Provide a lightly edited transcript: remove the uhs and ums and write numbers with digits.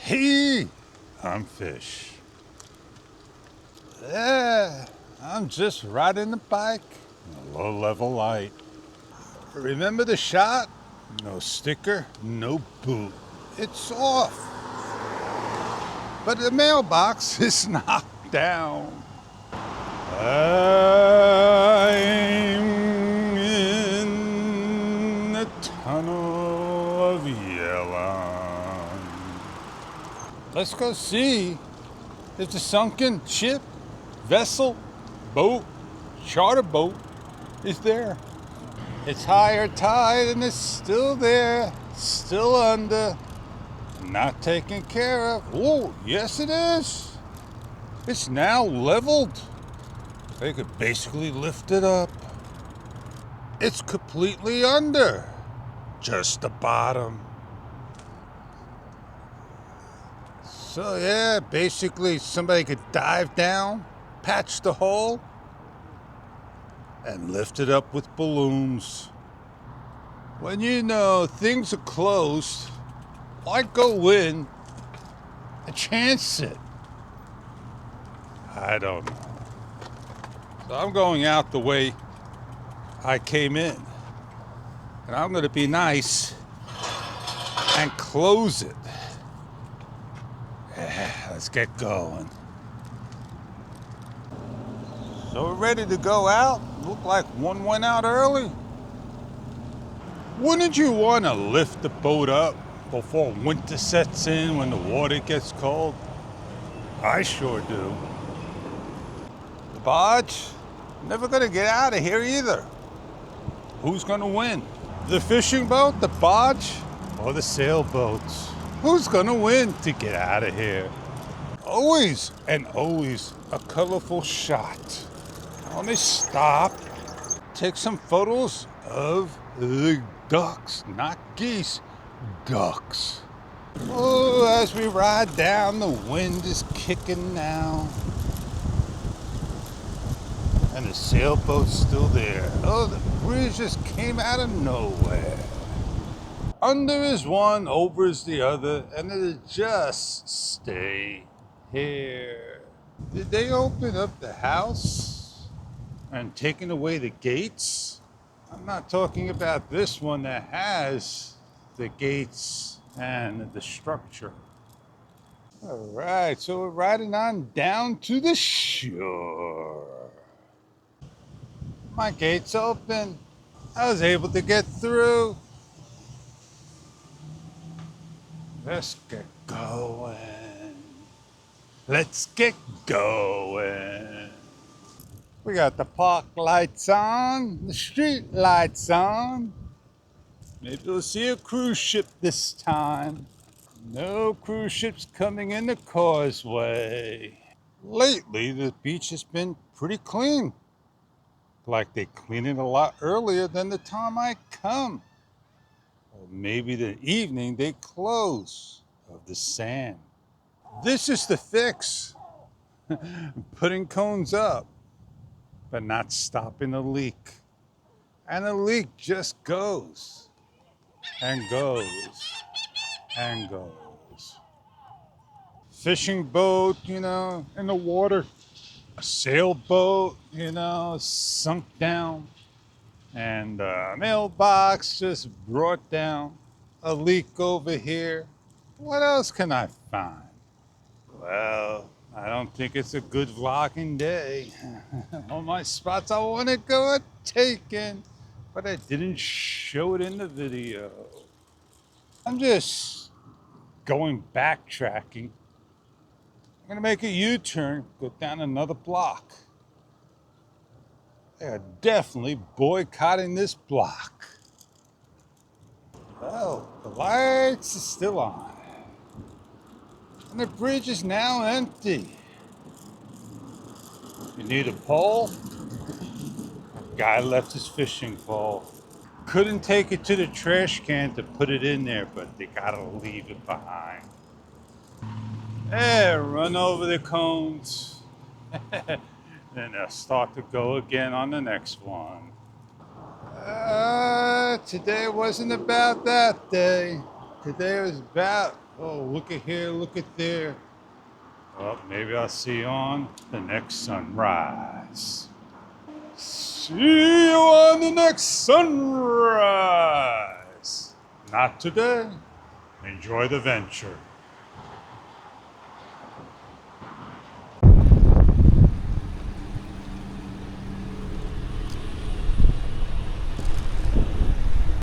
Hey, I'm Fish. Yeah, I'm just riding the bike in a low-level light. Remember the shot? No sticker, no boot. It's off. But the mailbox is knocked down. I'm in the tunnel of Yellon. Let's go see if the sunken ship, vessel, boat, charter boat is there. It's higher tide and it's still there, still under, not taken care of. Oh, yes it is. It's now leveled. They could basically lift it up. It's completely under, just the bottom. So yeah, basically somebody could dive down, patch the hole, and lift it up with balloons. When you know things are closed, why go in and chance it? I don't know. So I'm going out the way I came in. And I'm going to be nice and close it. Yeah, let's get going. So we're ready to go out. Look like one went out early. Wouldn't you want to lift the boat up before winter sets in when the water gets cold? I sure do. The barge? Never gonna get out of here either. Who's gonna win? The fishing boat, the barge, or the sailboats? Who's gonna win to get out of here? Always and always a colorful shot. Let me stop, take some photos of the ducks, not geese, ducks. Oh, as we ride down, the wind is kicking now. And the sailboat's still there. Oh, the breeze just came out of nowhere. Under is one, over is the other, and it'll just stay here. Did they open up the house and taken away the gates? I'm not talking about this one that has the gates and the structure. All right, so we're riding on down to the shore. My gate's open. I was able to get through. Let's get going. Let's get going. We got the park lights on, the street lights on. Maybe we'll see a cruise ship this time. No cruise ships coming in the causeway. Lately, the beach has been pretty clean. Like they clean it a lot earlier than the time I come. Or maybe the evening they close of the sand. This is the fix. Putting cones up, but not stopping a leak. And a leak just goes and goes and goes. Fishing boat, in the water. A sailboat, sunk down. And a mailbox just brought down. A leak over here. What else can I find? Well, I don't think it's a good vlogging day. All my spots I want to go are taken, but I didn't show it in the video. I'm just going backtracking. I'm gonna make a U-turn, go down another block. They are definitely boycotting this block. Well, the lights are still on. And the bridge is now empty. You need a pole? Guy left his fishing pole. Couldn't take it to the trash can to put it in there, but they gotta leave it behind. Run over the cones. Then they'll start to go again on the next one. Today wasn't about that day. Today was about Oh, look at here, look at there. Well, maybe I'll see you on the next sunrise. See you on the next sunrise. Not today. Enjoy the venture.